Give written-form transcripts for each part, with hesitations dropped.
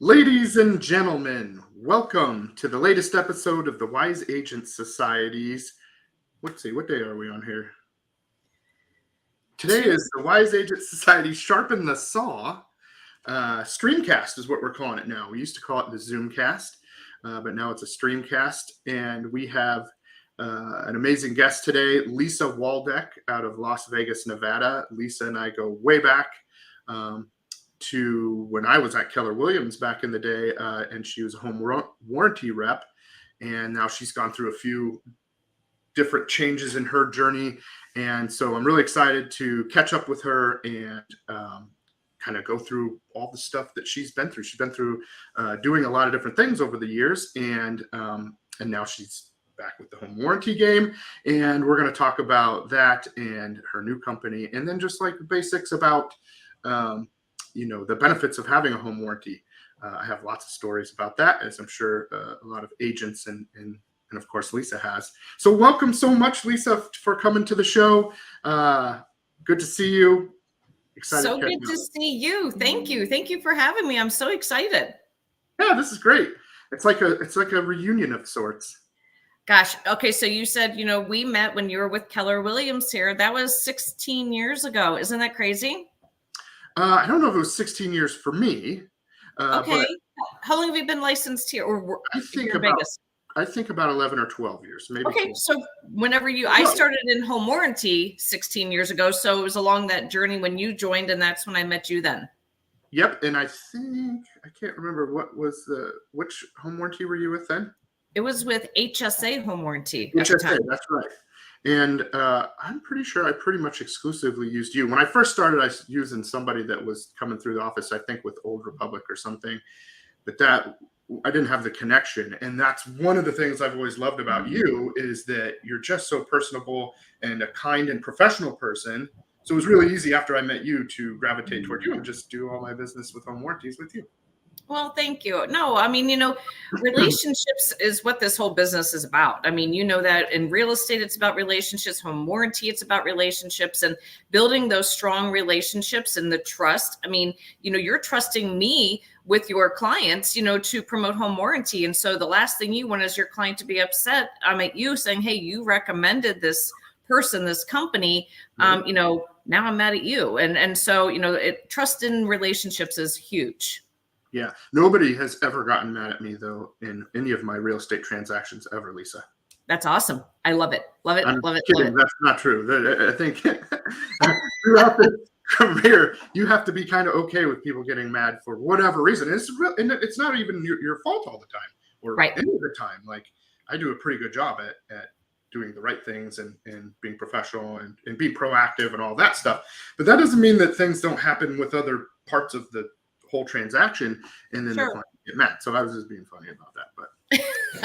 Ladies and gentlemen, welcome to the latest episode of the Wise Agent Society's. Let's see, what day are we on here? Today is the Wise Agent Society Sharpen the Saw. Streamcast is what we're calling it now. We used to call it the Zoomcast, but now it's a Streamcast. And we have an amazing guest today, Lisa Waldeck out of Las Vegas, Nevada. Lisa and I go way back. To when I was at Keller Williams back in the day, and she was a home warranty rep, and now she's gone through a few different changes in her journey, and so I'm really excited to catch up with her and kind of go through all the stuff that she's been through. She's been through doing a lot of different things over the years, and now she's back with the home warranty game, and we're going to talk about that and her new company, and then just like the basics about the benefits of having a home warranty. I have lots of stories about that, as I'm sure a lot of agents and of course Lisa has. So welcome so much, Lisa, for coming to the show. Good to see you. Excited. So good to see you. Thank you. Thank you for having me. I'm so excited. Yeah, this is great. It's like a reunion of sorts. Gosh. Okay. So you said, we met when you were with Keller Williams here. That was 16 years ago. Isn't that crazy? I don't know if it was 16 years for me. Okay. How long have you been licensed here? Or I think about 11 or 12 years, maybe. Okay. 12. So I started in home warranty 16 years ago. So it was along that journey when you joined, and that's when I met you then. Yep. And I can't remember which home warranty were you with then? It was with HSA Home Warranty. HSA, that's right. And I'm pretty sure I pretty much exclusively used you. When I first started, I was using somebody that was coming through the office, I think with Old Republic or something, but that I didn't have the connection. And that's one of the things I've always loved about you, is that you're just so personable and a kind and professional person. So it was really easy after I met you to gravitate toward you and just do all my business with home warranties with you. Well, thank you. No, I mean, relationships is what this whole business is about. I mean, that in real estate, it's about relationships. Home warranty, it's about relationships and building those strong relationships and the trust. I mean, you're trusting me with your clients, to promote home warranty. And so the last thing you want is your client to be upset. I'm at you saying, hey, you recommended this person, this company, now I'm mad at you. And so, trust in relationships is huge. Yeah. Nobody has ever gotten mad at me, though, in any of my real estate transactions ever, Lisa. That's awesome. I love it. Love it. I'm love it. Kidding. Love it. That's not true. I think throughout the career, you have to be kind of okay with people getting mad for whatever reason. And it's not even your fault all the time or right. any of the time. Like, I do a pretty good job at doing the right things and being professional and being proactive and all that stuff. But that doesn't mean that things don't happen with other parts of the whole transaction, and then the client get mad. So I was just being funny about that, but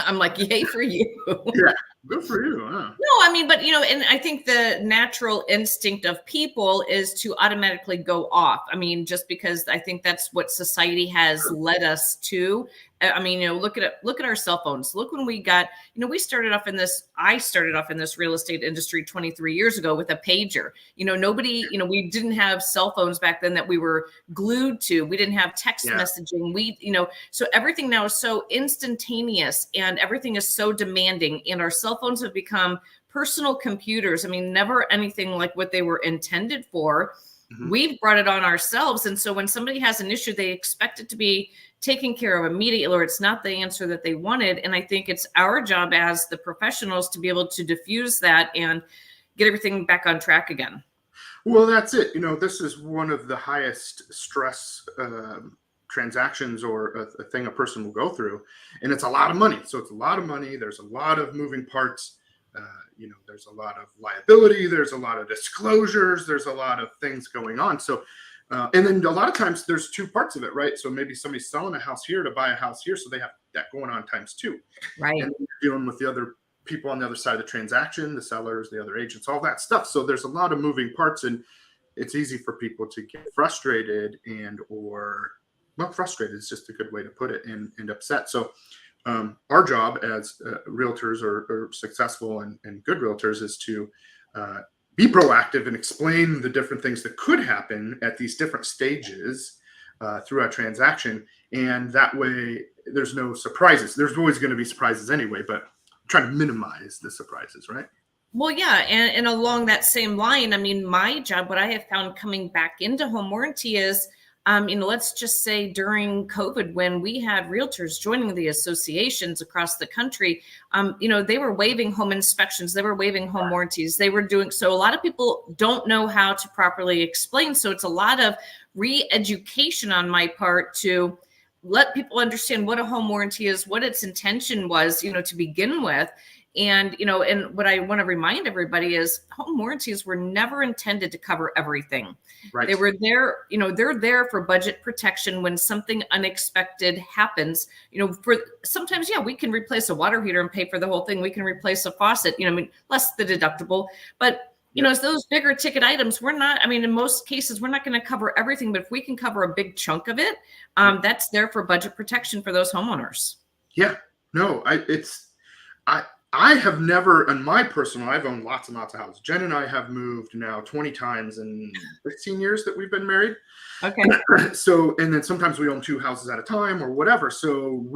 I'm like, yay for you. Yeah, good for you. Huh? No, I mean, but and I think the natural instinct of people is to automatically go off. I mean, just because I think that's what society has led us to. I mean, look at our cell phones. Look when we got, I started off in this real estate industry 23 years ago with a pager. Nobody, we didn't have cell phones back then that we were glued to. We didn't have text messaging. So everything now is so instantaneous and everything is so demanding, and our cell phones have become personal computers. I mean, never anything like what they were intended for. Mm-hmm. We've brought it on ourselves. And so when somebody has an issue, they expect it to be taken care of immediately, or it's not the answer that they wanted. And I think it's our job as the professionals to be able to diffuse that and get everything back on track again. Well, that's it. This is one of the highest stress transactions or a thing a person will go through. And it's a lot of money. So it's a lot of money. There's a lot of moving parts. There's a lot of liability. There's a lot of disclosures. There's a lot of things going on. So and then a lot of times there's two parts of it, right? So maybe somebody's selling a house here to buy a house here. So they have that going on times two. Right. And you're dealing with the other people on the other side of the transaction, the sellers, the other agents, all that stuff. So there's a lot of moving parts, and it's easy for people to get frustrated frustrated is just a good way to put it, and upset. So our job as realtors or successful and good realtors is to be proactive and explain the different things that could happen at these different stages through our transaction. And that way there's no surprises. There's always going to be surprises anyway, but try to minimize the surprises, right? Well, yeah. And along that same line, I mean, my job, what I have found coming back into home warranty is, let's just say during COVID, when we had realtors joining the associations across the country, they were waiving home inspections, they were waiving home warranties, they were doing, so a lot of people don't know how to properly explain. So it's a lot of re-education on my part to let people understand what a home warranty is, what its intention was, to begin with. And, and what I want to remind everybody is home warranties were never intended to cover everything. Right. They were there, they're there for budget protection when something unexpected happens. For sometimes, yeah, we can replace a water heater and pay for the whole thing. We can replace a faucet, less the deductible. But, as those bigger ticket items, we're not, in most cases, we're not going to cover everything. But if we can cover a big chunk of it, that's there for budget protection for those homeowners. Yeah. No, I have never, in my personal, I've owned lots and lots of houses. Jen and I have moved now 20 times in 15 years that we've been married. Okay. So, and then sometimes we own 2 houses at a time or whatever. So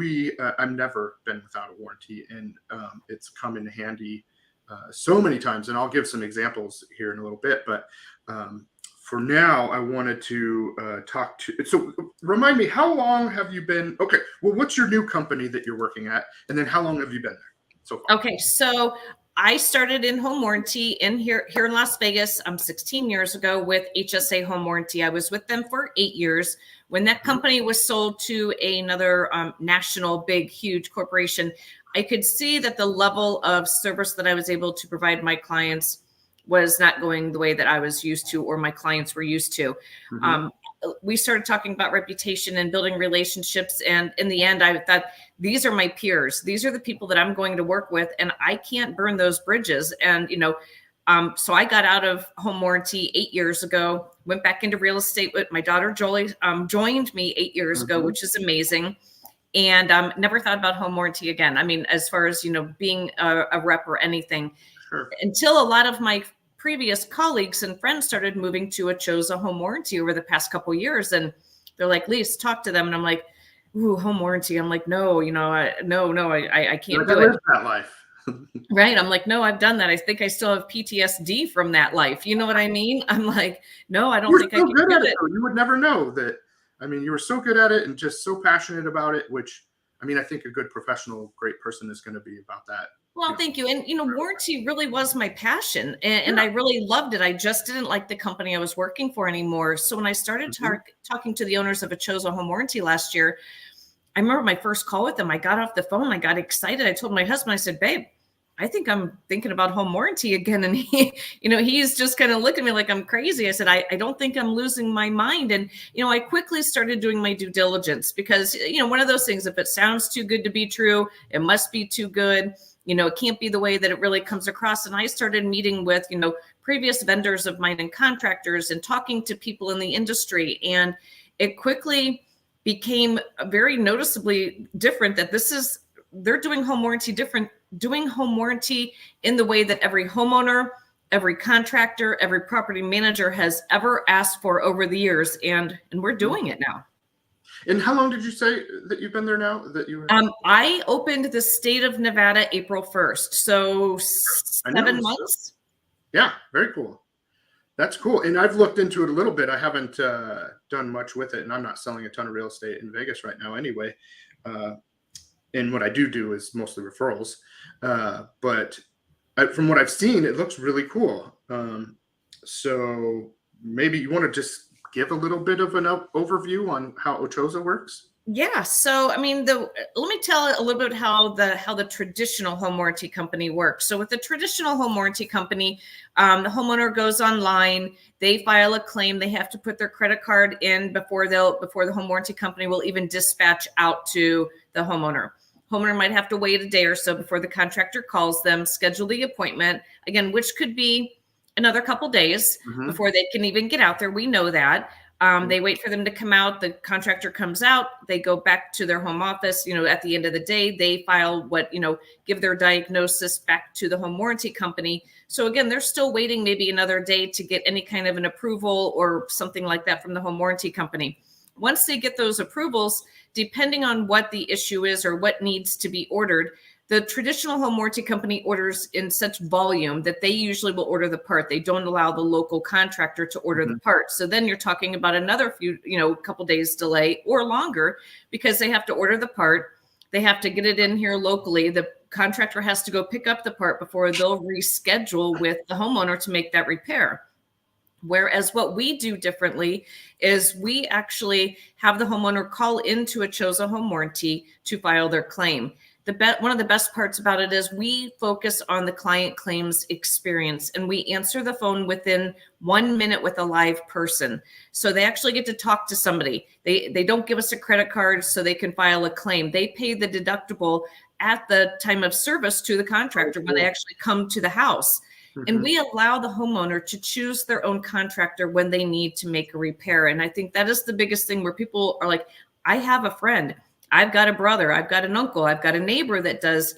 I've never been without a warranty, and it's come in handy so many times. And I'll give some examples here in a little bit. But for now, I wanted to so remind me, how long have you been, okay, well, what's your new company that you're working at? And then how long have you been there? So far? Okay, so I started in home warranty here in Las Vegas 16 years ago with HSA Home Warranty. I was with them for 8 years. When that company was sold to another national, big, huge corporation, I could see that the level of service that I was able to provide my clients was not going the way that I was used to or my clients were used to. We started talking about reputation and building relationships. And in the end, I thought, these are my peers. These are the people that I'm going to work with, and I can't burn those bridges. And, so I got out of home warranty 8 years ago, went back into real estate with my daughter, Jolie, joined me 8 years ago, which is amazing. And never thought about home warranty again. As far as, being a rep or anything, until a lot of my previous colleagues and friends started moving to a Choza home warranty over the past couple of years. And they're like, Lise, talk to them. And I'm like, ooh, home warranty. I'm like, no, I can't do it. That life. Right. I'm like, no, I've done that. I think I still have PTSD from that life. You know what I mean? I'm like, no, I don't think I can do it. You would never know that. You were so good at it and just so passionate about it, which, I think a good professional, great person is going to be about that. Well, thank you. And, warranty really was my passion, and I really loved it. I just didn't like the company I was working for anymore. So when I started talking to the owners of a Choza Home Warranty last year, I remember my first call with them. I got off the phone. I got excited. I told my husband, I said, babe, I think I'm thinking about home warranty again. And he, he's just kind of looking at me like I'm crazy. I said, I don't think I'm losing my mind. And, I quickly started doing my due diligence because, one of those things, if it sounds too good to be true, it must be too good. It can't be the way that it really comes across. And I started meeting with, previous vendors of mine and contractors and talking to people in the industry. And it quickly became very noticeably different that they're doing home warranty different, doing home warranty in the way that every homeowner, every contractor, every property manager has ever asked for over the years. And we're doing it now. And how long did you say that you've been there now? That you were... I opened the state of Nevada April 1st. So 7 months. Yeah, very cool. That's cool. And I've looked into it a little bit. I haven't done much with it, and I'm not selling a ton of real estate in Vegas right now anyway. And what I do is mostly referrals. But from what I've seen, it looks really cool. So maybe you want to just give a little bit of an overview on how Choza works? Yeah. So, let me tell a little bit how the traditional home warranty company works. So with the traditional home warranty company, the homeowner goes online, they file a claim, they have to put their credit card in before the home warranty company will even dispatch out to the homeowner. Homeowner might have to wait a day or so before the contractor calls them, schedule the appointment, again, which could be another couple days before they can even get out there. We know that. They wait for them to come out. The contractor comes out. They go back to their home office. At the end of the day, they file give their diagnosis back to the home warranty company. So again, they're still waiting maybe another day to get any kind of an approval or something like that from the home warranty company. once they get those approvals, depending on what the issue is or what needs to be ordered, the traditional home warranty company orders in such volume that they usually will order the part. They don't allow the local contractor to order the part. So then you're talking about another few, couple days delay or longer, because they have to order the part. They have to get it in here locally. The contractor has to go pick up the part before they'll reschedule with the homeowner to make that repair. Whereas what we do differently is we actually have the homeowner call into a Chosen Home Warranty to file their claim. One of the best parts about it is we focus on the client claims experience, and we answer the phone within 1 minute with a live person. So they actually get to talk to somebody. They don't give us a credit card so they can file a claim. They pay the deductible at the time of service to the contractor when they actually come to the house. And we allow the homeowner to choose their own contractor when they need to make a repair. And I think that is the biggest thing, where people are like, I have a friend, I've got a brother, I've got an uncle, I've got a neighbor that does,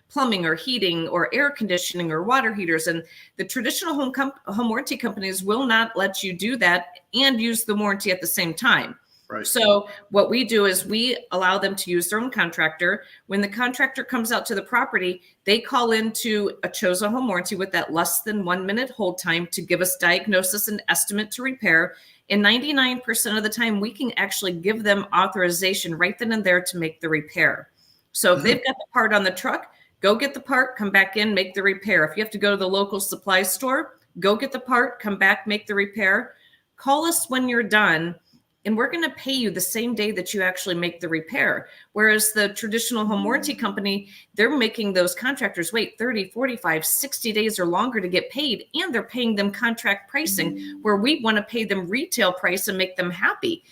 plumbing or heating or air conditioning or water heaters. And the traditional home warranty companies will not let you do that and use the warranty at the same time. Right. So what we do is we allow them to use their own contractor. When the contractor comes out to the property, they call into a Chosen Home Warranty with that less than 1 minute hold time to give us diagnosis and estimate to repair. And 99% of the time, we can actually give them authorization right then and there to make the repair. So if they've got the part on the truck, go get the part, come back in, make the repair. If you have to go to the local supply store, go get the part, come back, make the repair. Call us when you're done, and we're going to pay you the same day that you actually make the repair. Whereas the traditional home warranty company, they're making those contractors wait 30, 45, 60 days or longer to get paid. And they're paying them contract pricing, where we want to pay them retail price and make them happy.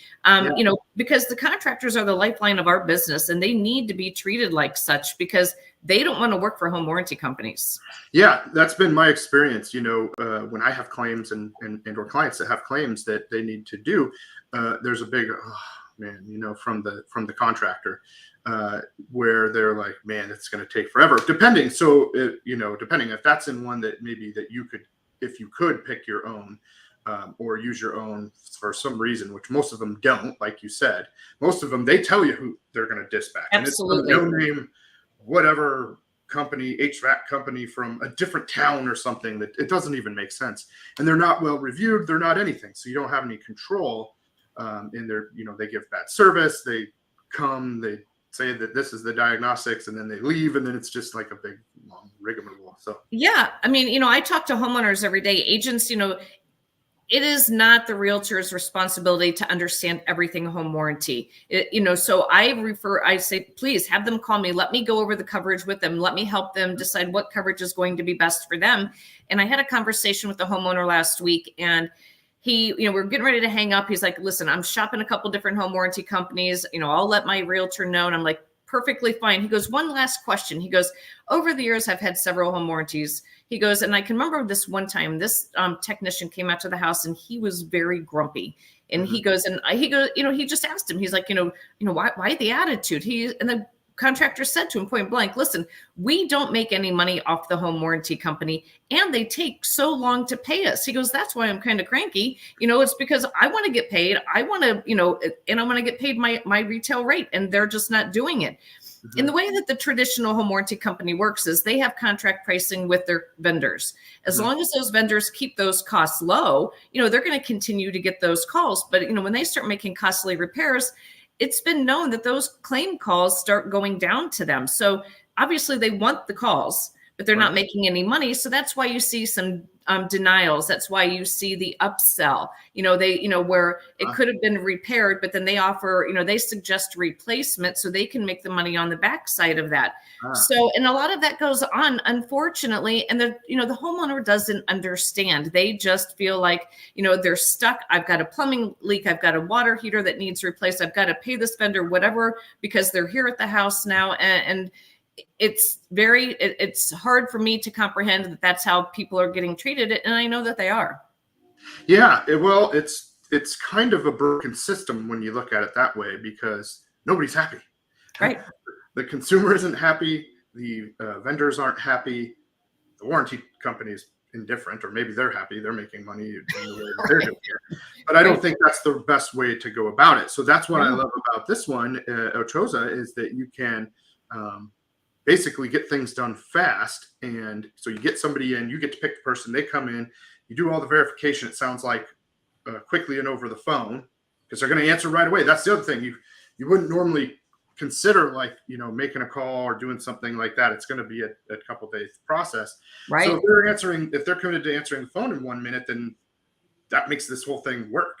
Because the contractors are the lifeline of our business, and they need to be treated like such, because they don't want to work for home warranty companies. Yeah, that's been my experience. When I have claims and or clients that have claims that they need to do, there's a big, from the contractor, where they're like, man, it's going to take forever. Depending if that's in one that maybe that you could, if you could pick your own, or use your own for some reason, which most of them don't, like you said. Most of them, they tell you who they're going to dispatch. Absolutely. And it's no name, whatever company, HVAC company from a different town or something, that it doesn't even make sense. And they're not well reviewed. They're not anything. So you don't have any control in their, they give bad service. They come, they say that this is the diagnostics, and then they leave. And then it's just like a big long rigmarole. So, yeah, I talk to homeowners every day, agents, it is not the realtor's responsibility to understand everything home warranty. So I say, please have them call me. Let me go over the coverage with them. Let me help them decide what coverage is going to be best for them. And I had a conversation with the homeowner last week, and he, we're getting ready to hang up. He's like, listen, I'm shopping a couple different home warranty companies. I'll let my realtor know. And I'm like, perfectly fine. He goes, one last question. He goes, over the years, I've had several home warranties. He goes, and I can remember this one time, this technician came out to the house, and he was very grumpy. And he goes, he just asked him, he's like, why the attitude? And the contractor said to him point blank, listen, we don't make any money off the home warranty company, and they take so long to pay us. He goes, that's why I'm kind of cranky. It's because I want to get paid. I want to, and I want to get paid my retail rate, and they're just not doing it. And the way that the traditional home warranty company works is they have contract pricing with their vendors. As long as those vendors keep those costs low, they're going to continue to get those calls. But, when they start making costly repairs, it's been known that those claim calls start going down to them. So obviously they want the calls, but they're not making any money. So that's why you see some denials. That's why you see the upsell, where it could have been repaired, but then they offer, they suggest replacement so they can make the money on the backside of that. So, and a lot of that goes on, unfortunately, and the homeowner doesn't understand. They just feel like, they're stuck. I've got a plumbing leak. I've got a water heater that needs replaced. I've got to pay this vendor, whatever, because they're here at the house now. And it's hard for me to comprehend that that's how people are getting treated. And I know that they are. Yeah. It's kind of a broken system when you look at it that way, because nobody's happy. Right. The consumer isn't happy. The vendors aren't happy. The warranty companies indifferent, or maybe they're happy, they're making money in the way that they're doing it. But I don't think that's the best way to go about it. So that's what I love about this one, Ochoza, is that you can basically get things done fast. And so you get somebody in, you get to pick the person, they come in, you do all the verification, it sounds like quickly and over the phone, because they're going to answer right away. That's the other thing. You wouldn't normally consider, like, making a call or doing something like that. It's going to be a couple days process. Right. So if they're committed to answering the phone in 1 minute, then that makes this whole thing work,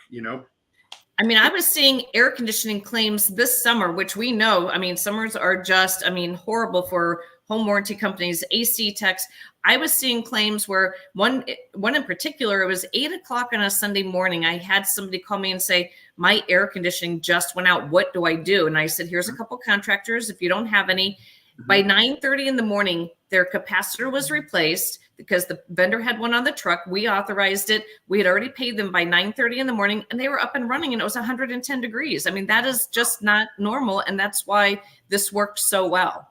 I mean, I was seeing air conditioning claims this summer, which we know, I mean, summers are just, horrible for home warranty companies, AC techs. I was seeing claims where one in particular, it was 8:00 on a Sunday morning. I had somebody call me and say, my air conditioning just went out. What do I do? And I said, here's a couple contractors. If you don't have any, by 9:30 in the morning, their capacitor was replaced because the vendor had one on the truck. We authorized it. We had already paid them by 9:30 in the morning, and they were up and running, and it was 110 degrees. I mean, that is just not normal. And that's why this worked so well.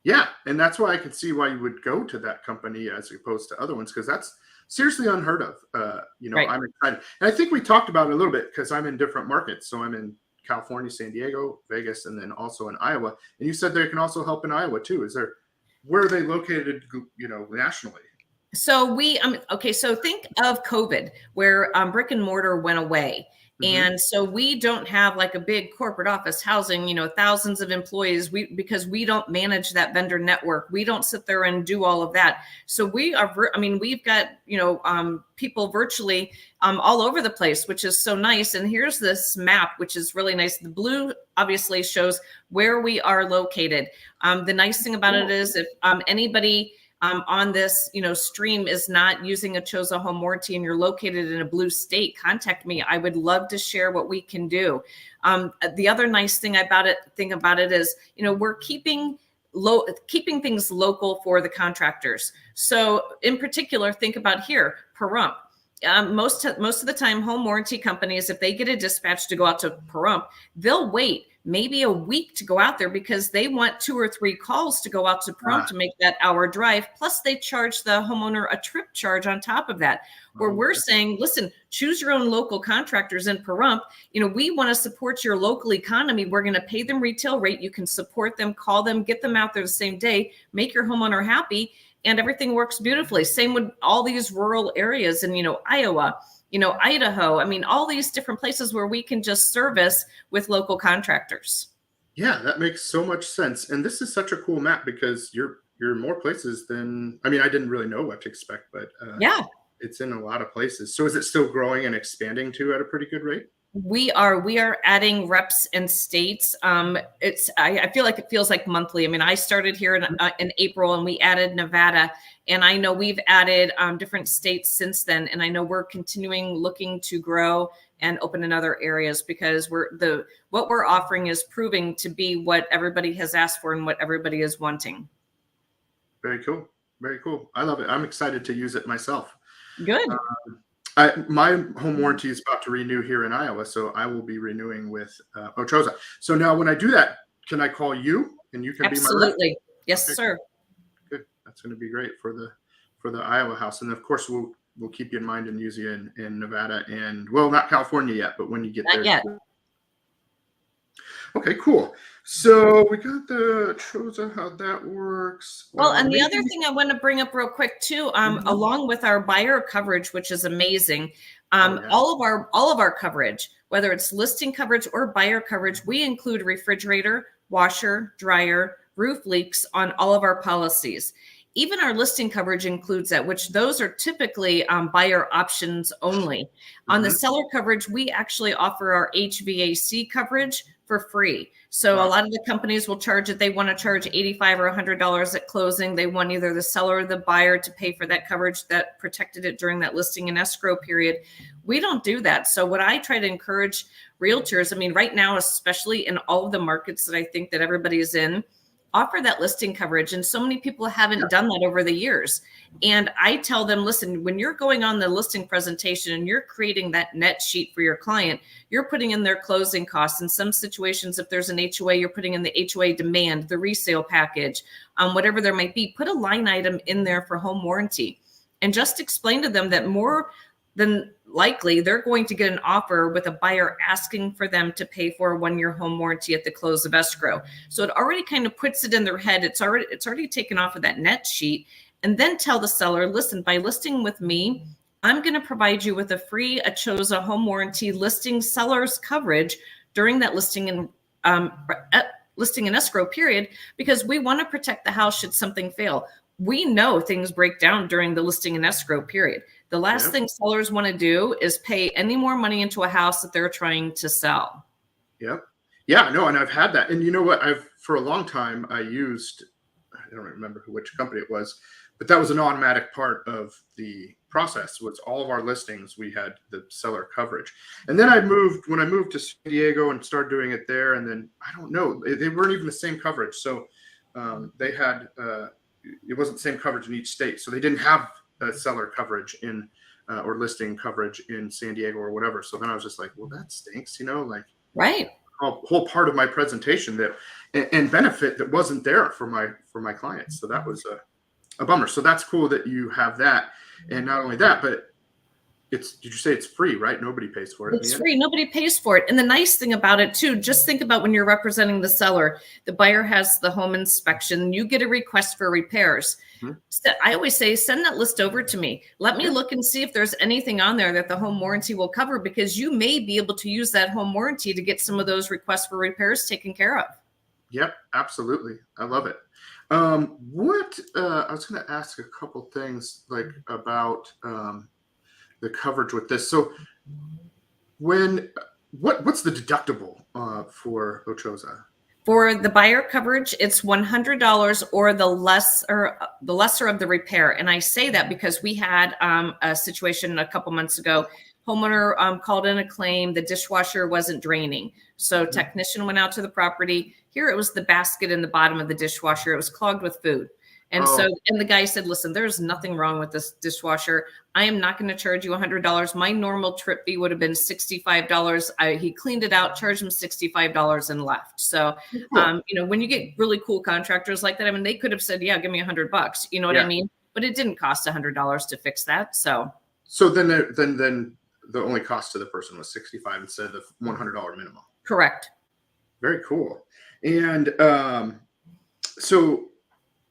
Yeah. And that's why I can see why you would go to that company as opposed to other ones, because that's seriously unheard of. Right. I'm excited. And I think we talked about it a little bit because I'm in different markets. So I'm in California, San Diego, Vegas, and then also in Iowa. And you said they can also help in Iowa too. Where are they located, nationally? So so think of COVID, where brick and mortar went away. And so we don't have like a big corporate office housing, thousands of employees, because we don't manage that vendor network. We don't sit there and do all of that. So we've got, people virtually all over the place, which is so nice. And here's this map, which is really nice. The blue obviously shows where we are located. The nice thing about it is if anybody on this, stream is not using Ochoza Home Warranty and you're located in a blue state, contact me. I would love to share what we can do. The other nice thing about it is, we're keeping things local for the contractors. So in particular, think about here, Pahrump. Most of the time, home warranty companies, if they get a dispatch to go out to Pahrump, they'll wait maybe a week to go out there because they want 2 or 3 calls to go out to Pahrump to make that hour drive. Plus, they charge the homeowner a trip charge on top of that. Where we're saying, listen, choose your own local contractors in Pahrump. We want to support your local economy. We're going to pay them retail rate. You can support them, call them, get them out there the same day, make your homeowner happy. And everything works beautifully. Same with all these rural areas in, Iowa, Idaho. All these different places where we can just service with local contractors. Yeah, that makes so much sense. And this is such a cool map because you're in more places than, I didn't really know what to expect, but it's in a lot of places. So is it still growing and expanding too at a pretty good rate? We are adding reps and states. I feel like it feels like monthly. I started here in April and we added Nevada, and I know we've added different states since then. And I know we're continuing looking to grow and open in other areas because what we're offering is proving to be what everybody has asked for and what everybody is wanting. Very cool. Very cool. I love it. I'm excited to use it myself. Good. My home warranty is about to renew here in Iowa, so I will be renewing with Ochoza. So now when I do that, can I call you and you can be my rep? Absolutely. Yes, okay, sir. Good. That's going to be great for the Iowa house. And of course, we'll keep you in mind and use you in Nevada and, well, not California yet, but when you get there. Not yet. Okay, cool. So we got the Ochoza, how that works. Well, and the other thing I want to bring up real quick too, along with our buyer coverage, which is amazing, all of our coverage, whether it's listing coverage or buyer coverage, we include refrigerator, washer, dryer, roof leaks on all of our policies. Even our listing coverage includes that, which those are typically buyer options only. On the seller coverage, we actually offer our HVAC coverage for free. So a lot of the companies will charge it. They want to charge $85 or $100 at closing. They want either the seller or the buyer to pay for that coverage that protected it during that listing and escrow period. We don't do that. So what I try to encourage realtors, right now, especially in all of the markets that I think that everybody is in, offer that listing coverage. And so many people haven't done that over the years. And I tell them, listen, when you're going on the listing presentation and you're creating that net sheet for your client, you're putting in their closing costs. In some situations, if there's an HOA, you're putting in the HOA demand, the resale package, whatever there might be, put a line item in there for home warranty. and just explain to them that more than likely they're going to get an offer with a buyer asking for them to pay for a 1-year home warranty at the close of escrow. So it already kind of puts it in their head. It's already taken off of that net sheet. And then tell the seller, listen, by listing with me, I'm going to provide you with a free Achosa home warranty listing seller's coverage during that listing and escrow period, because we want to protect the house should something fail. We know things break down during the listing and escrow period. The last thing sellers want to do is pay any more money into a house that they're trying to sell. Yep. Yeah, no, and I've had that. And you know what? For a long time, I don't remember which company it was, but that was an automatic part of the process. Was all of our listings, we had the seller coverage. And then when I moved to San Diego and started doing it there, and then I don't know, they weren't even the same coverage. So they had, it wasn't the same coverage in each state. So they didn't have seller coverage or listing coverage in San Diego or whatever. So then I was just like, well, that stinks, like right. A whole part of my presentation and benefit that wasn't there for my clients. So that was a bummer. So that's cool that you have that. And not only that, but did you say it's free, right? Nobody pays for it. It's free. Nobody pays for it. And the nice thing about it too, just think about when you're representing the seller, the buyer has the home inspection, you get a request for repairs. Mm-hmm. So I always say, send that list over to me. Let me look and see if there's anything on there that the home warranty will cover, because you may be able to use that home warranty to get some of those requests for repairs taken care of. Yep, absolutely. I love it. I was going to ask a couple things about the coverage with this. So what's the deductible for Achosa? For the buyer coverage, it's $100 or the lesser of the repair. And I say that because we had a situation a couple months ago. Homeowner called in a claim. The dishwasher wasn't draining. So technician went out to the property. Here it was the basket in the bottom of the dishwasher. It was clogged with food. And and the guy said, listen, there's nothing wrong with this dishwasher. I am not going to charge you $100. My normal trip fee would have been $65. He cleaned it out, charged him $65 and left. So, when you get really cool contractors like that, I mean, they could have said, yeah, give me $100. You know what I mean? But it didn't cost $100 to fix that. So then the only cost to the person was $65 instead of the $100 minimum. Correct. Very cool. And so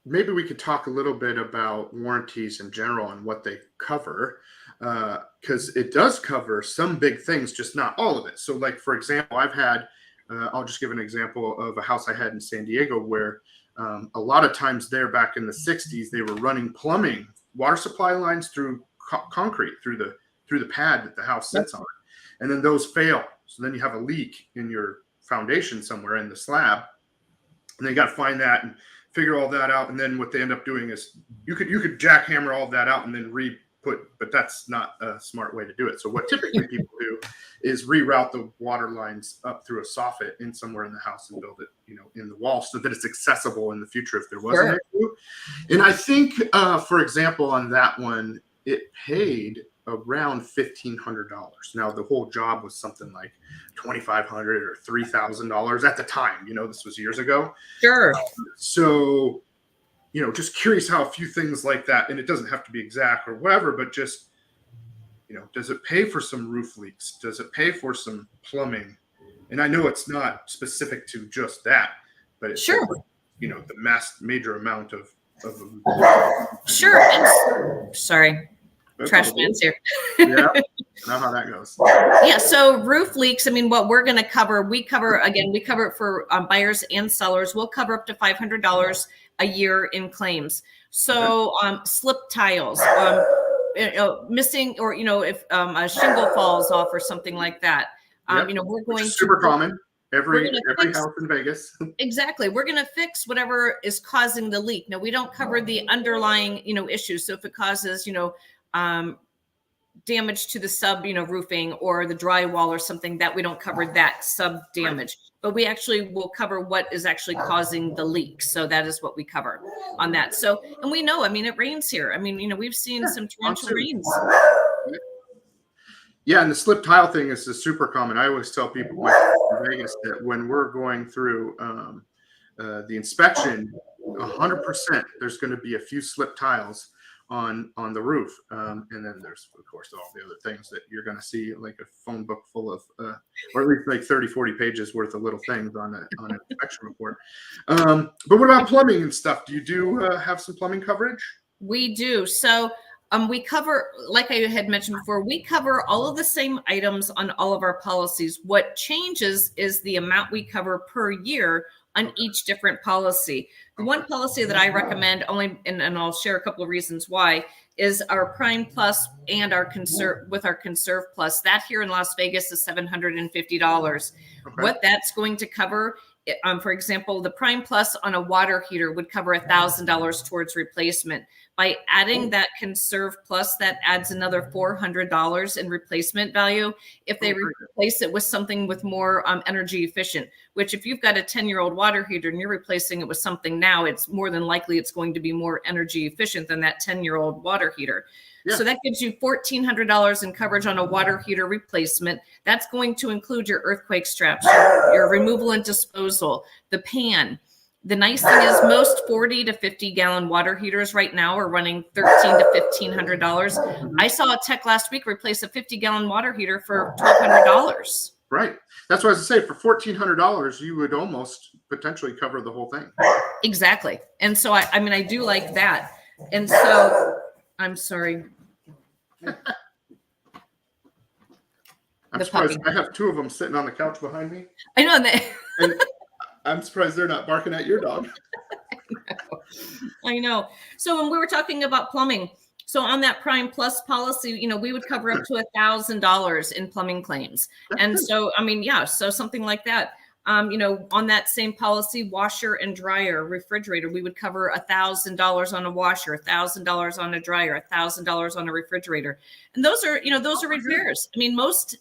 maybe we could talk a little bit about warranties in general and what they cover, because it does cover some big things, just not all of it. So for example, I've had, I'll just give an example of a house I had in San Diego where a lot of times there back in the 60s, they were running plumbing, water supply lines through concrete, through the pad that the house sits on. And then those fail. So then you have a leak in your foundation somewhere in the slab. And they got to find that and figure all that out. And then what they end up doing is you could jackhammer all of that out and then but that's not a smart way to do it. So what typically people do is reroute the water lines up through a soffit in somewhere in the house and build it, in the wall so that it's accessible in the future if there was an issue. And I think, for example, on that one, it paid around $1,500. Now the whole job was something like $2,500 or $3,000 at the time. This was years ago. Sure. So, just curious how a few things like that, and it doesn't have to be exact or whatever, but just, does it pay for some roof leaks? Does it pay for some plumbing? And I know it's not specific to just that, but it's sure. The major amount of sure. And, sorry. Trash man's here. Yeah, know how that goes. Yeah, so roof leaks. I mean, what we're going to cover, we cover it for buyers and sellers. We'll cover up to $500 a year in claims. So slip tiles, missing, or if a shingle falls off or something like that. We're going super common. Every house in Vegas. Exactly. We're going to fix whatever is causing the leak. Now, we don't cover the underlying, issues. So if it causes, damage to the sub, roofing or the drywall or something, that we don't cover that sub damage, but we actually will cover what is actually causing the leak. So that is what we cover on that. So, and we know, it rains here. We've seen some torrential rains. Yeah. And the slip tile thing is super common. I always tell people in Vegas that when we're going through the inspection, 100%, there's going to be a few slip tiles on the roof. And then there's, of course, all the other things that you're going to see, like a phone book full of, or at least like 30, 40 pages worth of little things on an inspection report. But what about plumbing and stuff? Do you have some plumbing coverage? We do. So we cover, like I had mentioned before, we cover all of the same items on all of our policies. What changes is the amount we cover per year on each different policy. The one policy that I recommend only, and I'll share a couple of reasons why, is our Prime Plus and our Conserve Plus. That here in Las Vegas is $750. Okay. What that's going to cover, for example, the Prime Plus on a water heater would cover $1,000 towards replacement. By adding that Conserve Plus, that adds another $400 in replacement value if they replace it with something with more energy efficient, which if you've got a 10-year-old water heater and you're replacing it with something now, it's more than likely it's going to be more energy efficient than that 10-year-old water heater. Yeah. So that gives you $1,400 in coverage on a water heater replacement. That's going to include your earthquake straps, your removal and disposal, the pan. The nice thing is most 40 to 50 gallon water heaters right now are running $1,300 to $1,500. I saw a tech last week replace a 50 gallon water heater for $1,200. Right. That's what I was going to say. For $1,400, you would almost potentially cover the whole thing. Exactly. And so, I mean, I do like that. And so, I'm sorry. I'm surprised. I have two of them sitting on the couch behind me. I know that. And I'm surprised they're not barking at your dog. I know. So when we were talking about plumbing, so on that Prime Plus policy, you know, we would cover up to $1,000 in plumbing claims. And so, I mean, yeah, so something like that. You know, on that same policy, washer and dryer, refrigerator, we would cover $1,000 on a washer, $1,000 on a dryer, $1,000 on a refrigerator. And those are, you know, those are repairs. I mean, most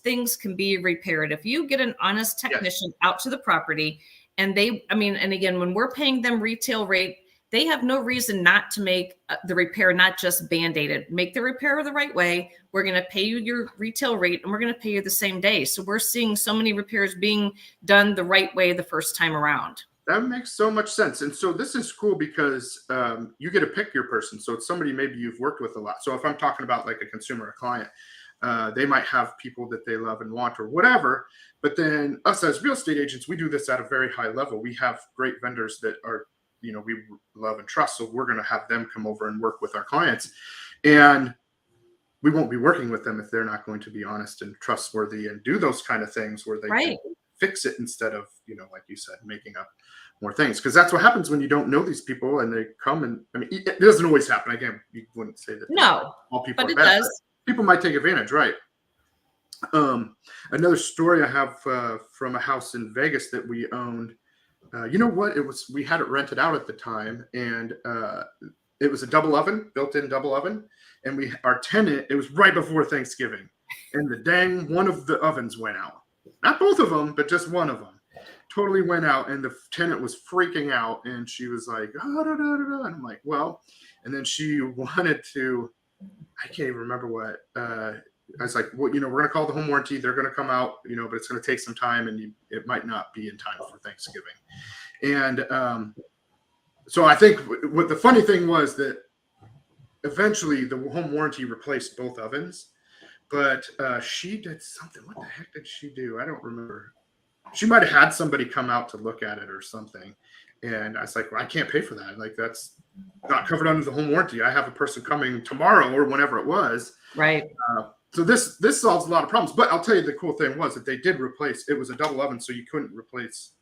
things can be repaired. If you get an honest technician out to the property and they, I mean, and again, when we're paying them retail rate, they have no reason not to make the repair, not just Band-Aided. Make the repair the right way. We're going to pay you your retail rate and we're going to pay you the same day. So we're seeing so many repairs being done the right way the first time around. That makes so much sense. And so this is cool because you get to pick your person. So it's somebody maybe you've worked with a lot. So if I'm talking about like a consumer, a client, they might have people that they love and want or whatever. But then us as real estate agents, we do this at a very high level. We have great vendors that are, you know, we love and trust. So we're going to have them come over and work with our clients. And we won't be working with them if they're not going to be honest and trustworthy and do those kind of things where they can fix it instead of, you know, like you said, making up more things. Because that's what happens when you don't know these people and they come and, I mean, it doesn't always happen. Again, you wouldn't say that. No, all people but are it bad. does. People might take advantage, right? Another story I have from a house in Vegas that we owned. You know what? We had it rented out at the time, and it was a double oven, built-in double oven. And our tenant, it was right before Thanksgiving, and one of the ovens went out. Not both of them, but just one of them. Totally went out, and the tenant was freaking out, and she was like, oh, da, da, da, da. And I'm like, well, and then she wanted to, I can't even remember what. I was like, well, you know, we're going to call the home warranty. They're going to come out, you know, but it's going to take some time and it might not be in time for Thanksgiving. And so I think what the funny thing was that eventually the home warranty replaced both ovens, but she did something. What the heck did she do? I don't remember. She might have had somebody come out to look at it or something. And I was like, well, I can't pay for that. Like, that's not covered under the home warranty. I have a person coming tomorrow or whenever it was. Right. So this solves a lot of problems. But I'll tell you, the cool thing was that they did replace. It was a double oven, so you couldn't replace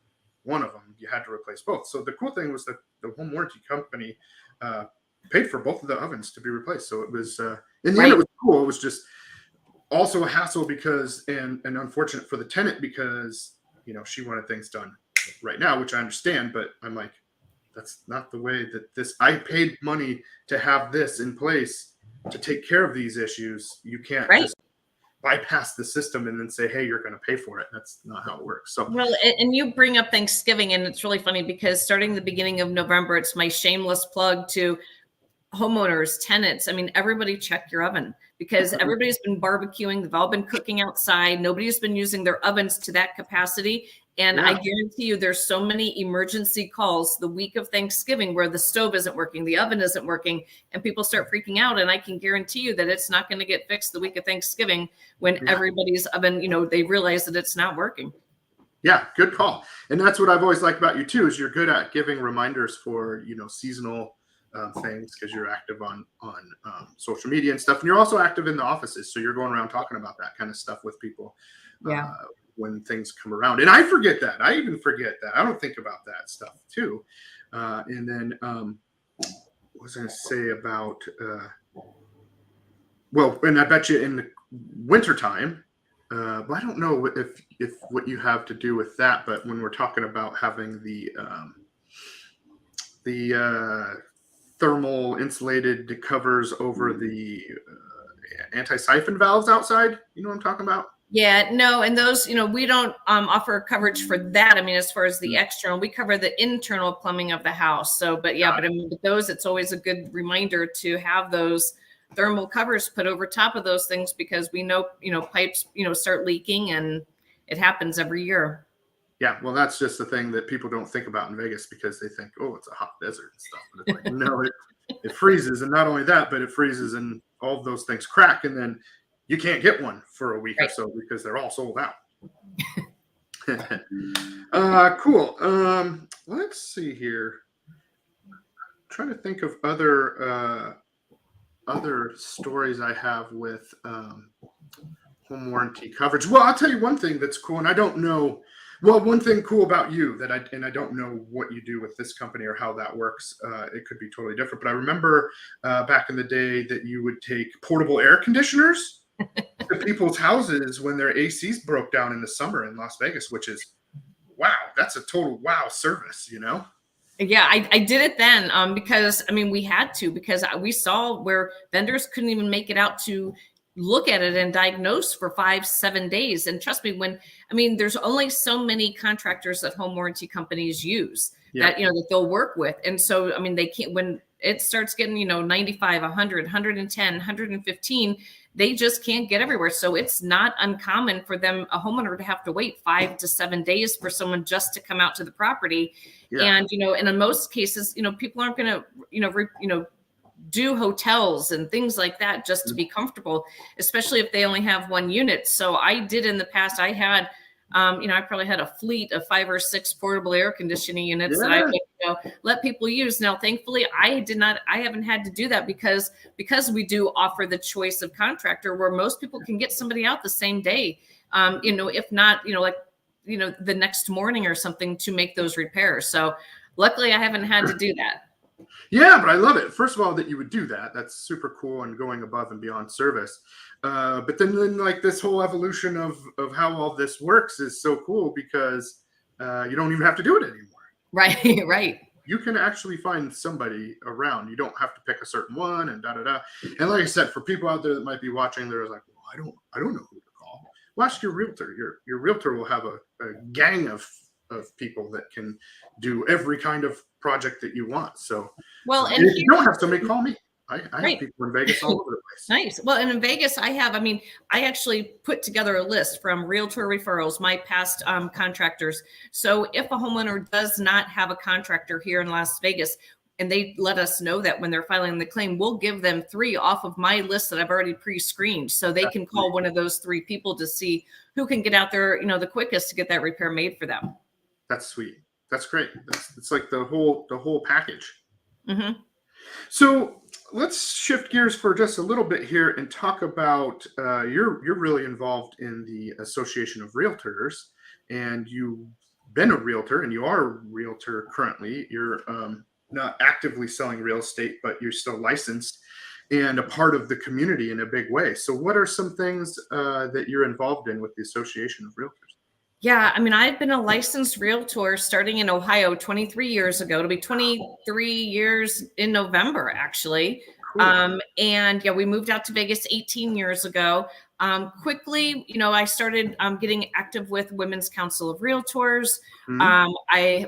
one of them. You had to replace both. So the cool thing was that the home warranty company paid for both of the ovens to be replaced. So it was in the end, it was cool. It was just also a hassle because and unfortunate for the tenant because, you know, she wanted things done right now, which I understand. But I'm like, that's not the way that I paid money to have this in place to take care of these issues. You can't just bypass the system and then say, hey, you're going to pay for it. That's not how it works. So, well, and you bring up Thanksgiving, and it's really funny because starting the beginning of November, it's my shameless plug to homeowners, tenants, I mean, everybody check your oven, because everybody's been barbecuing. They've all been cooking outside. Nobody's been using their ovens to that capacity. And I guarantee you there's so many emergency calls the week of Thanksgiving where the stove isn't working, the oven isn't working, and people start freaking out. And I can guarantee you that it's not going to get fixed the week of Thanksgiving when everybody's oven, they realize that it's not working. Yeah, good call. And that's what I've always liked about you too, is you're good at giving reminders for, seasonal things, because you're active on social media and stuff. And you're also active in the offices. So you're going around talking about that kind of stuff with people when things come around. And I forget that. I even forget that. I don't think about that stuff too. And then what was I going to say about, and I bet you in the wintertime, but I don't know if what you have to do with that, but when we're talking about having the thermal insulated covers over the anti-siphon valves outside, you know what I'm talking about? Yeah, no, and those, we don't offer coverage for that. I mean, as far as the external, we cover the internal plumbing of the house. So, but I mean, with those, it's always a good reminder to have those thermal covers put over top of those things, because we know, pipes, start leaking, and it happens every year. Yeah, well, that's just the thing that people don't think about in Vegas, because they think, oh, it's a hot desert and stuff. But it's like, no, it freezes. And not only that, but it freezes and all of those things crack. And then you can't get one for a week or so because they're all sold out. Cool. Let's see here. I'm trying to think of other stories I have with home warranty coverage. Well, I'll tell you one thing that's cool, and I don't know. Well, one thing cool about you that I don't know what you do with this company or how that works. It could be totally different. But I remember back in the day that you would take portable air conditioners to people's houses when their ACs broke down in the summer in Las Vegas, which is, wow, that's a total wow service, Yeah, I did it then because, I mean, we had to, because we saw where vendors couldn't even make it out to look at it and diagnose for 5-7 days. And trust me, there's only so many contractors that home warranty companies use that they'll work with. And so, I mean, they can't, when it starts getting, 95, 100, 110, 115, they just can't get everywhere. So it's not uncommon for them, a homeowner, to have to wait 5 to 7 days for someone just to come out to the property. And, and in most cases, people aren't going to, do hotels and things like that just to be comfortable, especially if they only have one unit. So I did in the past, I had, I probably had a fleet of 5 or 6 portable air conditioning units that I would, let people use. Now, thankfully, I haven't had to do that because we do offer the choice of contractor where most people can get somebody out the same day. If not, the next morning or something to make those repairs. So luckily I haven't had to do that. Yeah, but I love it. First of all, that you would do that. That's super cool and going above and beyond service. But then like this whole evolution of how all this works is so cool, because you don't even have to do it anymore. Right, right. You can actually find somebody around. You don't have to pick a certain one and da-da-da. And like I said, for people out there that might be watching, they're like, well, I don't know who to call. Well, ask your realtor. Your realtor will have a gang of people that can do every kind of project that you want. So, well, and if you don't have somebody, call me. I have people in Vegas all over the place. Nice. Well, and in Vegas, I actually put together a list from realtor referrals, my past contractors. So if a homeowner does not have a contractor here in Las Vegas, and they let us know that when they're filing the claim, we'll give them 3 off of my list that I've already pre-screened. So they can call one of those 3 people to see who can get out there, the quickest to get that repair made for them. That's sweet. That's great. It's like the whole package. Mm-hmm. So let's shift gears for just a little bit here and talk about you're really involved in the Association of Realtors, and you've been a realtor, and you are a realtor currently. You're not actively selling real estate, but you're still licensed and a part of the community in a big way. So what are some things that you're involved in with the Association of Realtors? Yeah, I've been a licensed realtor starting in Ohio 23 years ago. It'll be 23 years in November, actually. Cool. And we moved out to Vegas 18 years ago. Quickly, I started getting active with Women's Council of Realtors.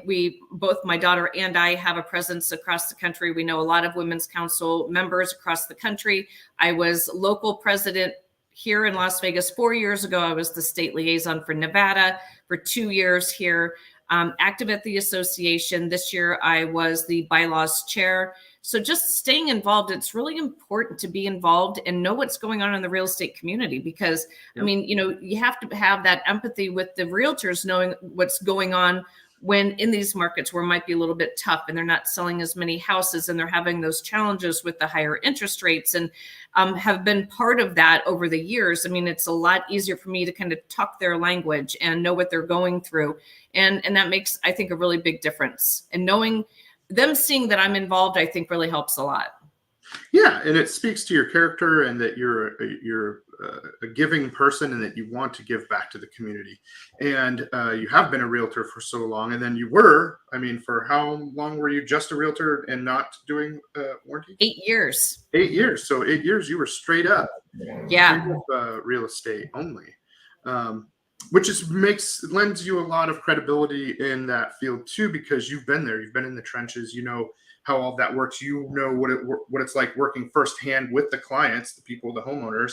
We both, my daughter and I, have a presence across the country. We know a lot of Women's Council members across the country. I was local president here in Las Vegas 4 years ago. I was the state liaison for Nevada for 2 years here. Active at the association. This year, I was the bylaws chair. So just staying involved, it's really important to be involved and know what's going on in the real estate community, because I mean, you have to have that empathy with the realtors, knowing what's going on when in these markets where it might be a little bit tough and they're not selling as many houses and they're having those challenges with the higher interest rates, and have been part of that over the years. I mean, it's a lot easier for me to kind of talk their language and know what they're going through. And that makes, I think, a really big difference. And knowing them, seeing that I'm involved, I think really helps a lot. Yeah, and it speaks to your character and that you're a giving person and that you want to give back to the community. And you have been a realtor for so long, and then you were, I mean, for how long were you just a realtor and not doing warranty? 8 years. 8 years. So 8 years you were straight up, real estate only, which lends you a lot of credibility in that field too, because you've been there, you've been in the trenches, you know how all that works, you know what it's like working firsthand with the clients, the people, the homeowners,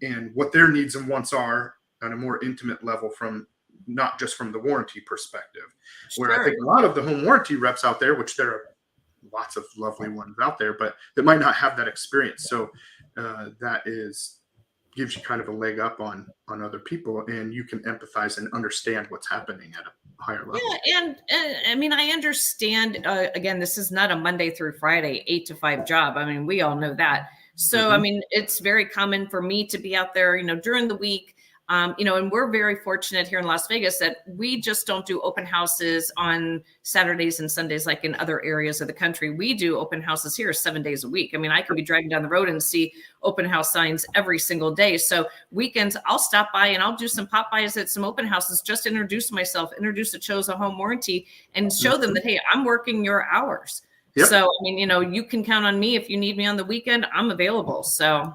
and what their needs and wants are on a more intimate level, from not just from the warranty perspective. Sure. Where I think a lot of the home warranty reps out there, which there are lots of lovely ones out there, but that might not have that experience. So that gives you kind of a leg up on other people, and you can empathize and understand what's happening at a higher level. Yeah, and I mean, I understand, again, this is not a Monday through Friday 8 to 5 job. I mean, we all know that. So, I mean, it's very common for me to be out there, during the week, and we're very fortunate here in Las Vegas that we just don't do open houses on Saturdays and Sundays like in other areas of the country. We do open houses here 7 days a week. I mean, I could be driving down the road and see open house signs every single day. So weekends, I'll stop by and I'll do some pop-bys at some open houses, just introduce myself, introduce the Chosen Home Warranty, and show them that, hey, I'm working your hours. Yep. So, I mean, you can count on me. If you need me on the weekend, I'm available. So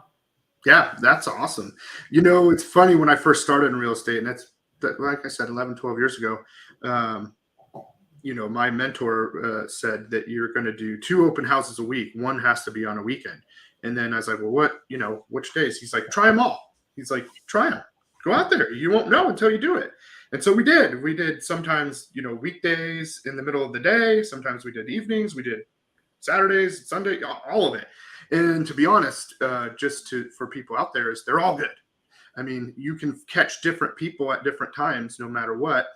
yeah, that's awesome. It's funny, when I first started in real estate, and that's like I said, 11, 12 years ago, my mentor said that you're going to do 2 open houses a week. One has to be on a weekend. And then I was like, well, which days? He's like, try them all. He's like, try them. Go out there. You won't know until you do it. And so we did. We did sometimes, weekdays in the middle of the day. Sometimes we did evenings. We did Saturdays, Sunday, all of it. And to be honest, for people out there, they're all good. I mean, you can catch different people at different times, no matter what.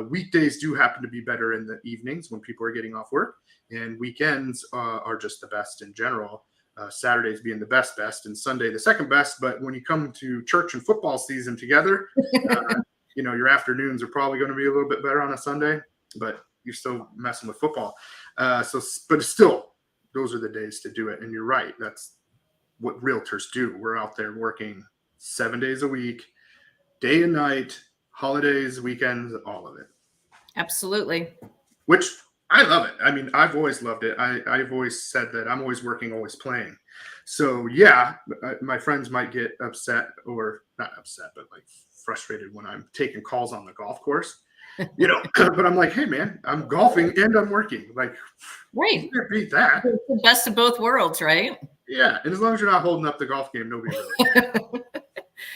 Weekdays do happen to be better in the evenings when people are getting off work, and weekends are just the best in general. Saturdays being the best, and Sunday the second best. But when you come to church and football season together, your afternoons are probably going to be a little bit better on a Sunday, but you're still messing with football. But still, those are the days to do it. And you're right. That's what realtors do. We're out there working 7 days a week, day and night, holidays, weekends, all of it. Absolutely. Which I love it. I mean, I've always loved it. I've always said that I'm always working, always playing. So yeah, my friends might get upset, or not upset, but like frustrated when I'm taking calls on the golf course. But I'm like, hey man, I'm golfing and I'm working. Like, right. You can't beat that. It's the best of both worlds, right? Yeah. And as long as you're not holding up the golf game, nobody really.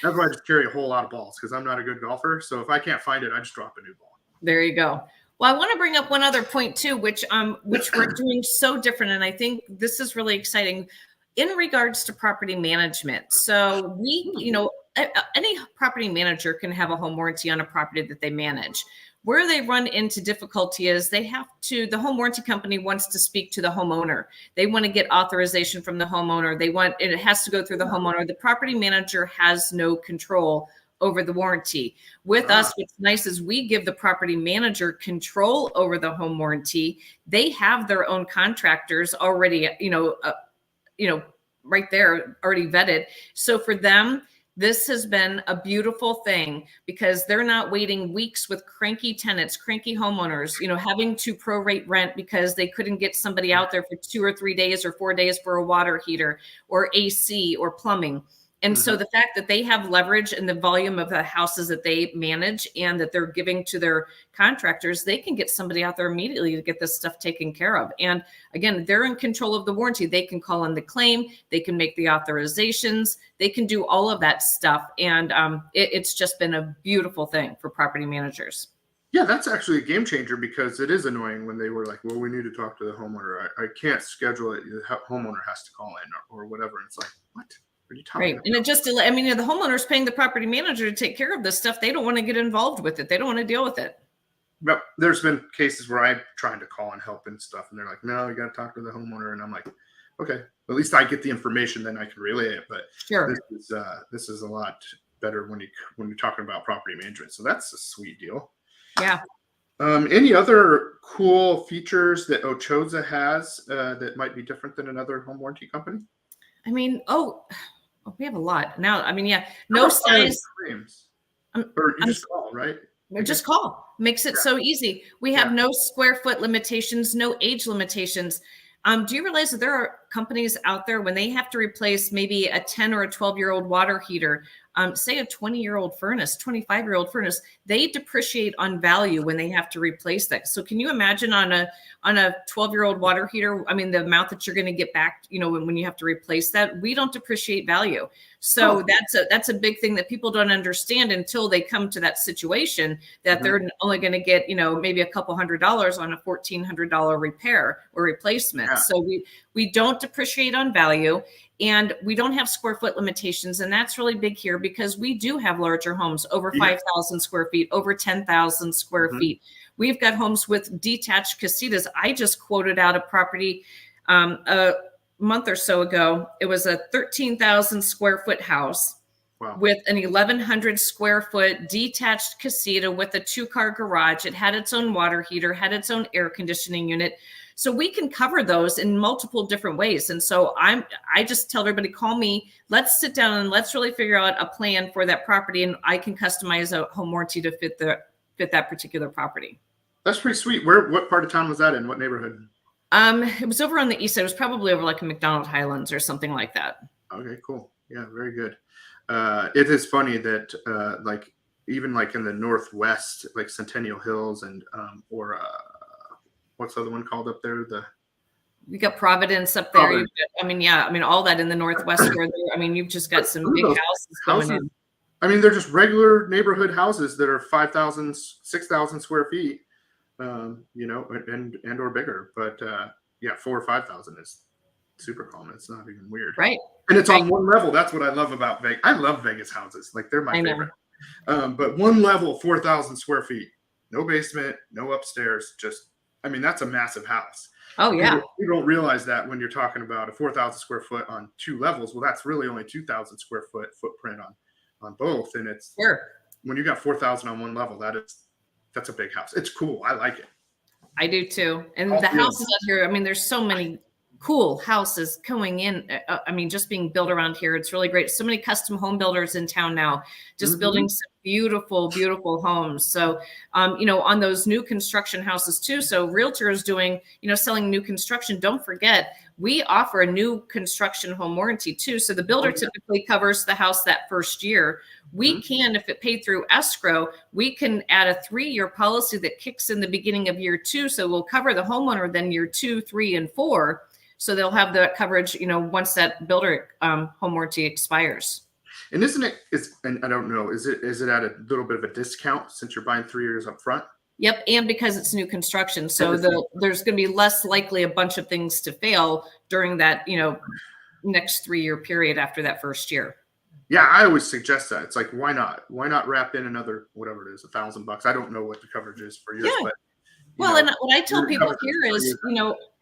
That's why I just carry a whole lot of balls, because I'm not a good golfer. So if I can't find it, I just drop a new ball. There you go. Well, I want to bring up one other point too, which we're doing so different. And I think this is really exciting in regards to property management. So any property manager can have a home warranty on a property that they manage. Where they run into difficulty is the home warranty company wants to speak to the homeowner. They want to get authorization from the homeowner. It has to go through the homeowner. The property manager has no control over the warranty. With us, what's nice is we give the property manager control over the home warranty. They have their own contractors already, right there, already vetted. So for them, this has been a beautiful thing, because they're not waiting weeks with cranky tenants, cranky homeowners, having to prorate rent because they couldn't get somebody out there for 2 or 3 days or 4 days for a water heater or AC or plumbing. And so the fact that they have leverage in the volume of the houses that they manage and that they're giving to their contractors, they can get somebody out there immediately to get this stuff taken care of. And again, they're in control of the warranty. They can call in the claim, they can make the authorizations, they can do all of that stuff. And it's just been a beautiful thing for property managers. Yeah, that's actually a game changer, because it is annoying when they were like, well, we need to talk to the homeowner. I can't schedule it. The homeowner has to call in or whatever. And it's like, what? What are you talking about? And it just, I mean, the homeowner's paying the property manager to take care of this stuff. They don't want to get involved with it. They don't want to deal with it. But there's been cases where I'm trying to call and help and stuff, and they're like, no, you got to talk to the homeowner. And I'm like, okay, at least I get the information, then I can relay it. But sure, this is a lot better when you're talking about property management. So that's a sweet deal. Yeah. Any other cool features that Ochoza has that might be different than another home warranty company? I mean, we have a lot now. I mean, yeah, no size. Or you just call, right? Just call. Makes it so easy. We have no square foot limitations, no age limitations. Do you realize that there are companies out there when they have to replace maybe a 10 or a 12-year-old water heater, say a 20-year-old furnace, 25-year-old furnace, they depreciate on value when they have to replace that. So can you imagine on a 12-year-old water heater, I mean, the amount that you're going to get back, when you have to replace that? We don't depreciate value. So that's a big thing that people don't understand until they come to that situation, that they're only going to get, maybe a couple $100 on a $1,400 repair or replacement. Yeah. So we don't depreciate on value, and we don't have square foot limitations. And that's really big here, because we do have larger homes over 5,000 square feet, over 10,000 square feet. We've got homes with detached casitas. I just quoted out a property a month or so ago. It was a 13,000 square foot house with an 1,100 square foot detached casita with a 2-car garage. It had its own water heater, had its own air conditioning unit. So we can cover those in multiple different ways. And so I just tell everybody, call me, let's sit down and let's really figure out a plan for that property. And I can customize a home warranty to fit that particular property. That's pretty sweet. What part of town was that in? What neighborhood? It was over on the east side. It was probably over like a McDonald Highlands or something like that. Okay, cool. Yeah, very good. It is funny that even like in the Northwest, like Centennial Hills and what's the other one called up there? We got Providence up there. All that in the Northwest. You've just got some big houses going in. I mean, they're just regular neighborhood houses that are 5,000, 6,000 square feet, and or bigger. But 4,000 or 5,000 is super common. It's not even weird. Right. And it's on one level. That's what I love about Vegas. I love Vegas houses. Like, they're my favorite. But one level, 4,000 square feet, no basement, no upstairs, that's a massive house. Oh, yeah. You don't realize that when you're talking about a 4,000 square foot on 2 levels. Well, that's really only 2,000 square foot footprint on both. And it's when you got 4,000 on one level, that's a big house. It's cool. I like it. I do too. And the houses out here, there's so many cool houses going in. Just being built around here. It's really great. So many custom home builders in town now, just building some beautiful, beautiful homes. So, on those new construction houses too. So realtors doing, selling new construction. Don't forget, we offer a new construction home warranty too. So the builder typically covers the house that first year. We can, if it paid through escrow, we can add a 3-year policy that kicks in the beginning of year 2. So we'll cover the homeowner then year 2, 3, and 4. So they'll have the coverage, once that builder home warranty expires. And and I don't know, is it at a little bit of a discount since you're buying 3 years up front? Yep. And because it's new construction. So there's going to be less likely a bunch of things to fail during that, next 3-year period after that first year. Yeah, I always suggest that. It's like, why not? Why not wrap in another, whatever it is, $1,000? I don't know what the coverage is for yours, but and what I tell people here is,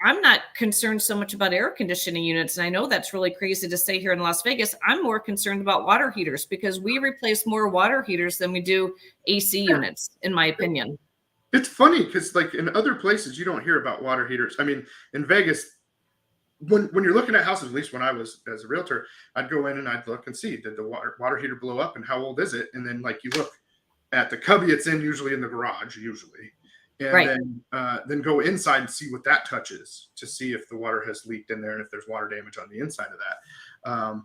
I'm not concerned so much about air conditioning units. And I know that's really crazy to say here in Las Vegas. I'm more concerned about water heaters, because we replace more water heaters than we do AC units, in my opinion. It's funny because, like, in other places, you don't hear about water heaters. In Vegas, when you're looking at houses, at least when I was as a realtor, I'd go in and I'd look and see, did the water heater blow up and how old is it? And then, like, you look at the cubby it's in, usually in the garage, and then go inside and see what that touches to see if the water has leaked in there and if there's water damage on the inside of that.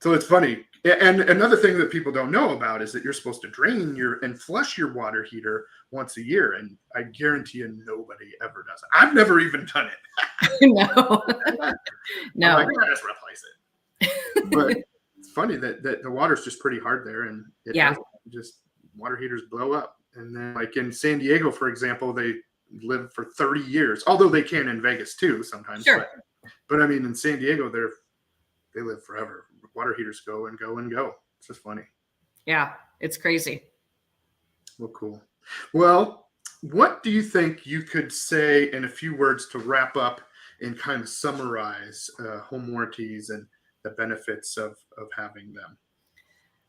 So it's funny. And another thing that people don't know about is that you're supposed to drain and flush your water heater once a year. And I guarantee you nobody ever does it. I've never even done it. No, no. I'm like, yeah, just replace it. But it's funny that the water's just pretty hard there. And it just water heaters blow up. And then like in San Diego, for example, they live for 30 years, although they can in Vegas too sometimes. Sure. But I mean, in San Diego, they live forever. Water heaters go and go and go. It's just funny. Yeah, it's crazy. Well, cool. Well, what do you think you could say in a few words to wrap up and kind of summarize home warranties and the benefits of having them?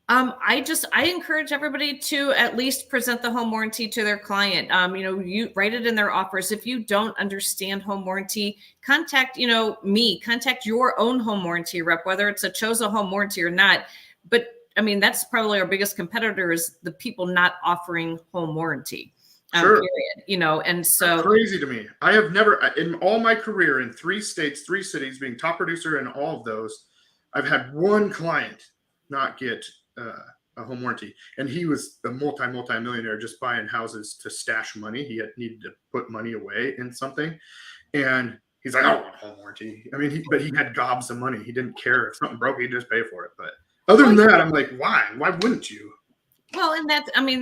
I encourage everybody to at least present the home warranty to their client. You write it in their offers. If you don't understand home warranty, contact your own home warranty rep, whether it's a Choza home warranty or not. But I mean, that's probably our biggest competitor is the people not offering home warranty. Sure. Period, and so that's crazy to me. I have never, in all my career in 3 states, 3 cities, being top producer in all of those, I've had one client not get a home warranty, and he was a multi-millionaire just buying houses to stash money. He needed to put money away in something, and he's like, I don't want a home warranty. I mean, but he had gobs of money. He didn't care if something broke, he'd just pay for it. But other than that, I'm like, why wouldn't you? Well, and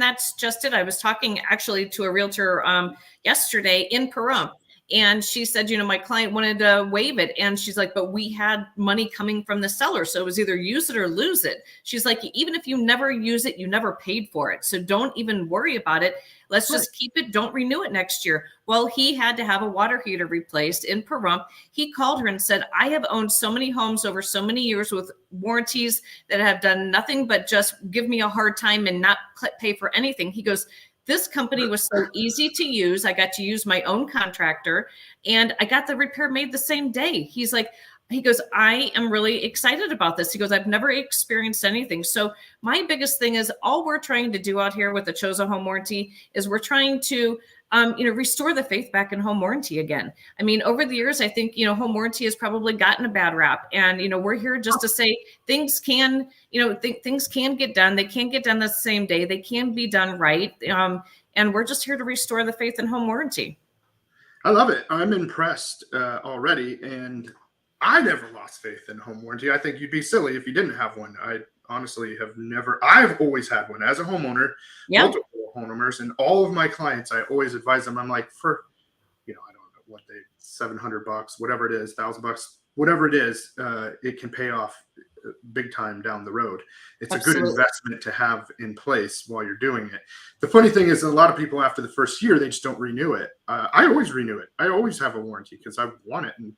that's just it. I was talking actually to a realtor yesterday in Pahrump. And she said, my client wanted to waive it. And she's like, but we had money coming from the seller. So it was either use it or lose it. She's like, even if you never use it, you never paid for it. So don't even worry about it. Let's just keep it. Don't renew it next year. Well, he had to have a water heater replaced in Pahrump. He called her and said, I have owned so many homes over so many years with warranties that have done nothing but just give me a hard time and not pay for anything. He goes, this company was so easy to use. I got to use my own contractor and I got the repair made the same day. He goes, I am really excited about this. He goes, I've never experienced anything. So my biggest thing is all we're trying to do out here with the Choza home warranty is we're trying to, restore the faith back in home warranty again. I mean, over the years, I think, home warranty has probably gotten a bad rap, and, we're here just to say things can, things can get done. They can't get done the same day. They can be done right. And we're just here to restore the faith in home warranty. I love it. I'm impressed already. And I never lost faith in home warranty. I think you'd be silly if you didn't have one. I honestly have never. I've always had one as a homeowner, multiple homeowners, and all of my clients, I always advise them. I'm like, for, I don't know what $700, whatever it is, $1,000, whatever it is, it can pay off big time down the road. It's Absolutely. A good investment to have in place while you're doing it. The funny thing is, a lot of people after the first year, they just don't renew it. I always renew it. I always have a warranty because I want it. And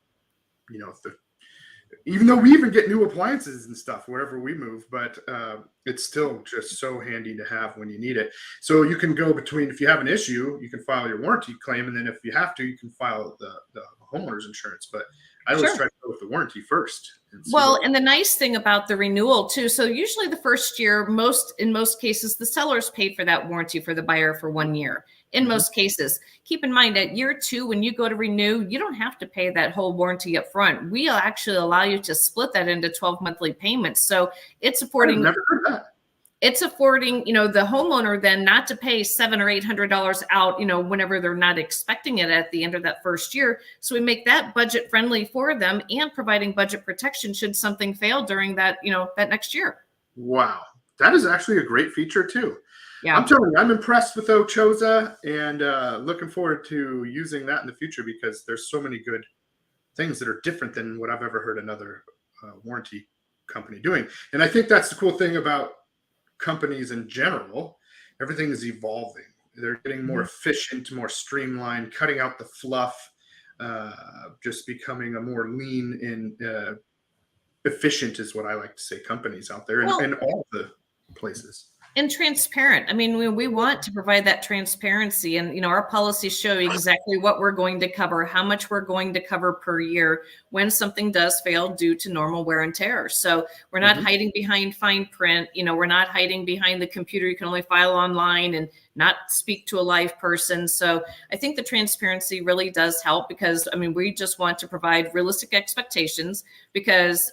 even though we even get new appliances and stuff wherever we move, but it's still just so handy to have when you need it. So you can go between, if you have an issue, you can file your warranty claim, and then if you have to, you can file the homeowner's insurance. But I always try to go with the warranty first. Well, and the nice thing about the renewal too, so usually the first year, in most cases, the sellers paid for that warranty for the buyer for 1 year. In most cases, keep in mind at year 2, when you go to renew, you don't have to pay that whole warranty up front. We'll actually allow you to split that into 12 monthly payments. So it's affording. I've never heard that. It's affording, the homeowner then not to pay $700 or $800 out, whenever they're not expecting it at the end of that first year. So we make that budget friendly for them and providing budget protection should something fail during that, that next year. Wow. That is actually a great feature too. Yeah. I'm telling you, I'm impressed with Choza and looking forward to using that in the future because there's so many good things that are different than what I've ever heard another warranty company doing. And I think that's the cool thing about companies in general. Everything is evolving. They're getting more efficient, more streamlined, cutting out the fluff, just becoming a more lean and efficient is what I like to say companies out there in all the places. And transparent. I mean, we want to provide that transparency, and our policies show exactly what we're going to cover, how much we're going to cover per year when something does fail due to normal wear and tear. So we're not hiding behind fine print. We're not hiding behind the computer. You can only file online and not speak to a live person. So I think the transparency really does help, because I mean, we just want to provide realistic expectations, because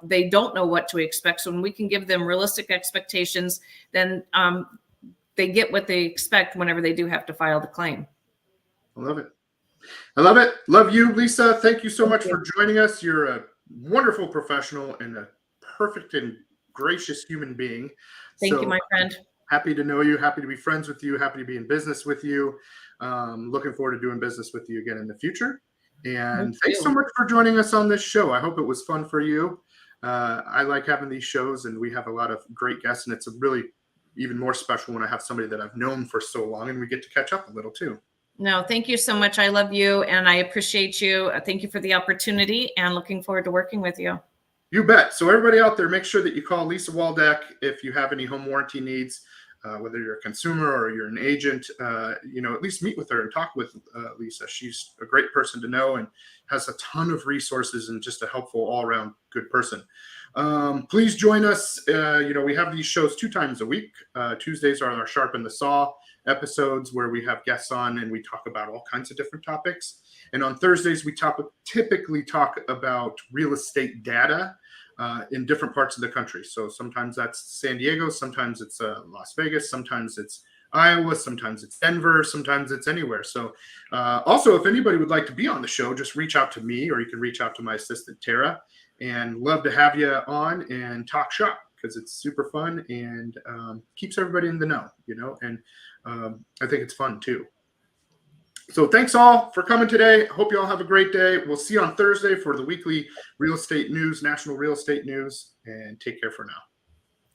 they don't know what to expect. So when we can give them realistic expectations, then they get what they expect whenever they do have to file the claim. I love it. I love it. Love you, Lisa. Thank you so much for joining us. You're a wonderful professional and a perfect and gracious human being. Thank you, my friend. Happy to know you. Happy to be friends with you. Happy to be in business with you. Looking forward to doing business with you again in the future. And thanks so much for joining us on this show. I hope it was fun for you. I like having these shows, and we have a lot of great guests, and it's really even more special when I have somebody that I've known for so long and we get to catch up a little too. No, thank you so much. I love you and I appreciate you. Thank you for the opportunity, and looking forward to working with you. You bet. So everybody out there, make sure that you call Lisa Waldeck if you have any home warranty needs, whether you're a consumer or you're an agent. At least meet with her and talk with Lisa. She's a great person to know and has a ton of resources and just a helpful all-around good person. Please join us. We have these shows 2 times a week. Tuesdays are our Sharpen the Saw episodes, where we have guests on and we talk about all kinds of different topics. And on Thursdays, we typically talk about real estate data in different parts of the country. So sometimes that's San Diego, sometimes it's Las Vegas, sometimes it's Iowa, sometimes it's Denver, sometimes it's anywhere. So also, if anybody would like to be on the show, just reach out to me, or you can reach out to my assistant, Tara, and love to have you on and talk shop, because it's super fun and keeps everybody in the know, and I think it's fun too. So thanks all for coming today. Hope you all have a great day. We'll see you on Thursday for the weekly real estate news, national real estate news, and take care for now.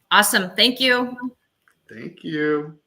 Awesome. Thank you. Thank you.